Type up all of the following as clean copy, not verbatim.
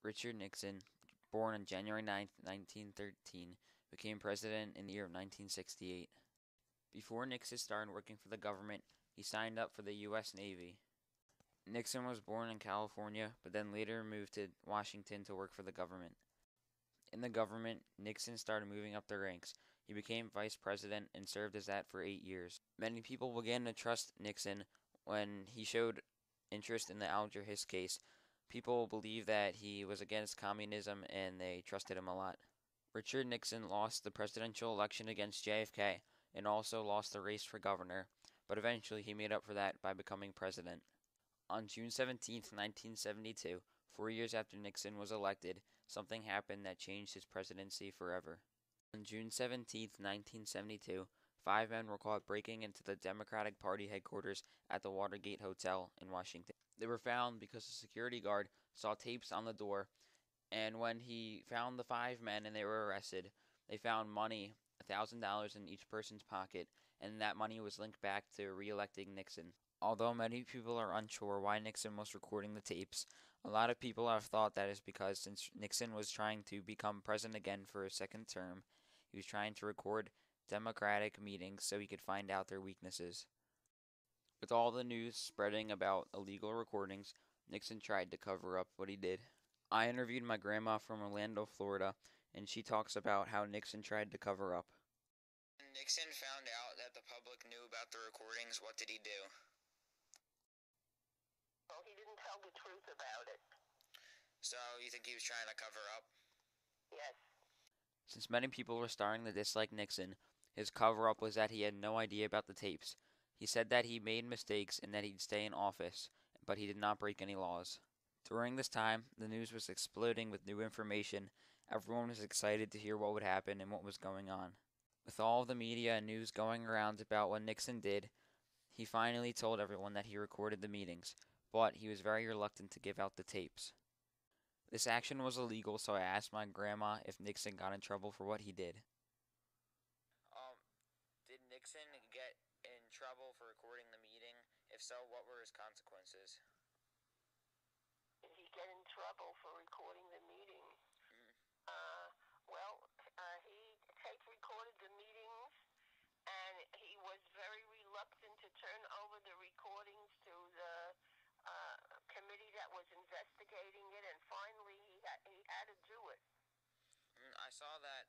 Richard Nixon, born on January 9, 1913, became president in the year of 1968. Before Nixon started working for the government, he signed up for the U.S. Navy. Nixon was born in California, but then later moved to Washington to work for the government. In the government, Nixon started moving up the ranks. He became vice president and served as that for 8 years. Many people began to trust Nixon when he showed interest in the Alger Hiss case. People believed that he was against communism and they trusted him a lot. Richard Nixon lost the presidential election against JFK and also lost the race for governor, but eventually he made up for that by becoming president. On June 17, 1972, 4 years after Nixon was elected, something happened that changed his presidency forever. On June 17, 1972, 5 men were caught breaking into the Democratic Party headquarters at the Watergate Hotel in Washington. They were found because a security guard saw tapes on the door, and when he found the 5 men and they were arrested, they found money, $1,000 in each person's pocket, and that money was linked back to re-electing Nixon. Although many people are unsure why Nixon was recording the tapes, a lot of people have thought that is because since Nixon was trying to become president again for a second term, he was trying to record Democratic meetings so he could find out their weaknesses. With all the news spreading about illegal recordings, Nixon tried to cover up what he did. I interviewed my grandma from Orlando, Florida, and she talks about how Nixon tried to cover up. When Nixon found out that the public knew about the recordings, what did he do? Well, he didn't tell the truth about it. So, you think he was trying to cover up? Yes. Since many people were starting to dislike Nixon, his cover-up was that he had no idea about the tapes. He said that he made mistakes and that he'd stay in office, but he did not break any laws. During this time, the news was exploding with new information. Everyone was excited to hear what would happen and what was going on. With all of the media and news going around about what Nixon did, he finally told everyone that he recorded the meetings, but he was very reluctant to give out the tapes. This action was illegal, so I asked my grandma if Nixon got in trouble for what he did. Did Nixon get in trouble for recording the meeting? If so, what were his consequences? Did he get in trouble for recording the meeting? He tape recorded the meetings, and he was very reluctant to turn over the recordings to the committee that was investigating it, and finally he had to do it. I saw that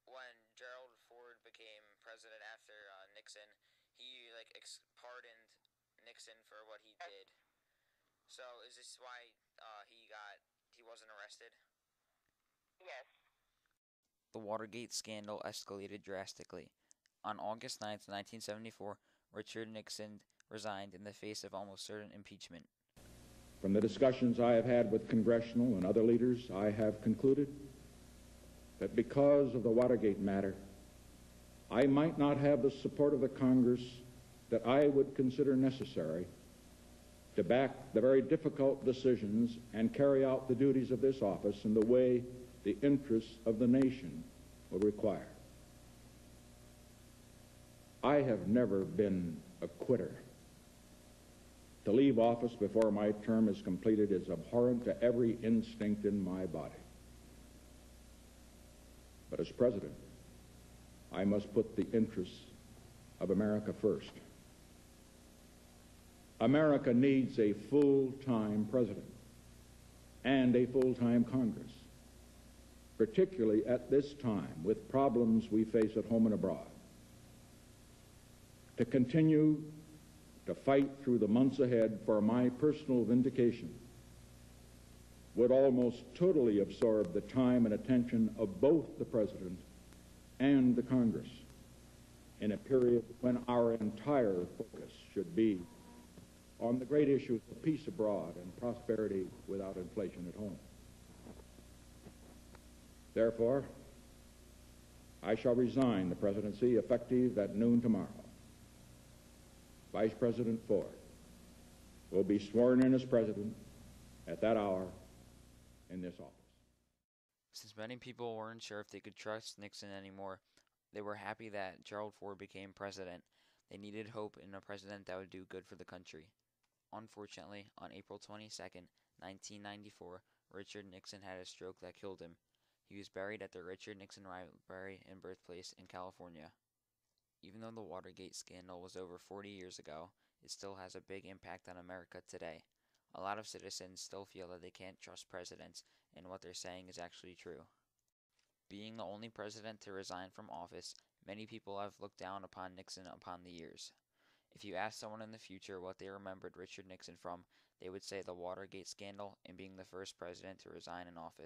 when Gerald Ford became president after Nixon, he pardoned Nixon for what he did. So is this why he wasn't arrested? Yes. The Watergate scandal escalated drastically. On August 9, 1974, Richard Nixon resigned in the face of almost certain impeachment. From the discussions I have had with congressional and other leaders, I have concluded that because of the Watergate matter, I might not have the support of the Congress that I would consider necessary to back the very difficult decisions and carry out the duties of this office in the way the interests of the nation will require. I have never been a quitter. To leave office before my term is completed is abhorrent to every instinct in my body. But as president, I must put the interests of America first. America needs a full-time president and a full-time Congress, particularly at this time with problems we face at home and abroad. To continue to fight through the months ahead for my personal vindication would almost totally absorb the time and attention of both the President and the Congress in a period when our entire focus should be on the great issues of peace abroad and prosperity without inflation at home. Therefore, I shall resign the presidency effective at noon tomorrow. Vice President Ford will be sworn in as president at that hour in this office. Since many people weren't sure if they could trust Nixon anymore, they were happy that Gerald Ford became president. They needed hope in a president that would do good for the country. Unfortunately, on April 22, 1994, Richard Nixon had a stroke that killed him. He was buried at the Richard Nixon Library and Birthplace in California. Even though the Watergate scandal was over 40 years ago, it still has a big impact on America today. A lot of citizens still feel that they can't trust presidents and what they're saying is actually true. Being the only president to resign from office, many people have looked down upon Nixon upon the years. If you ask someone in the future what they remembered Richard Nixon from, they would say the Watergate scandal and being the first president to resign in office.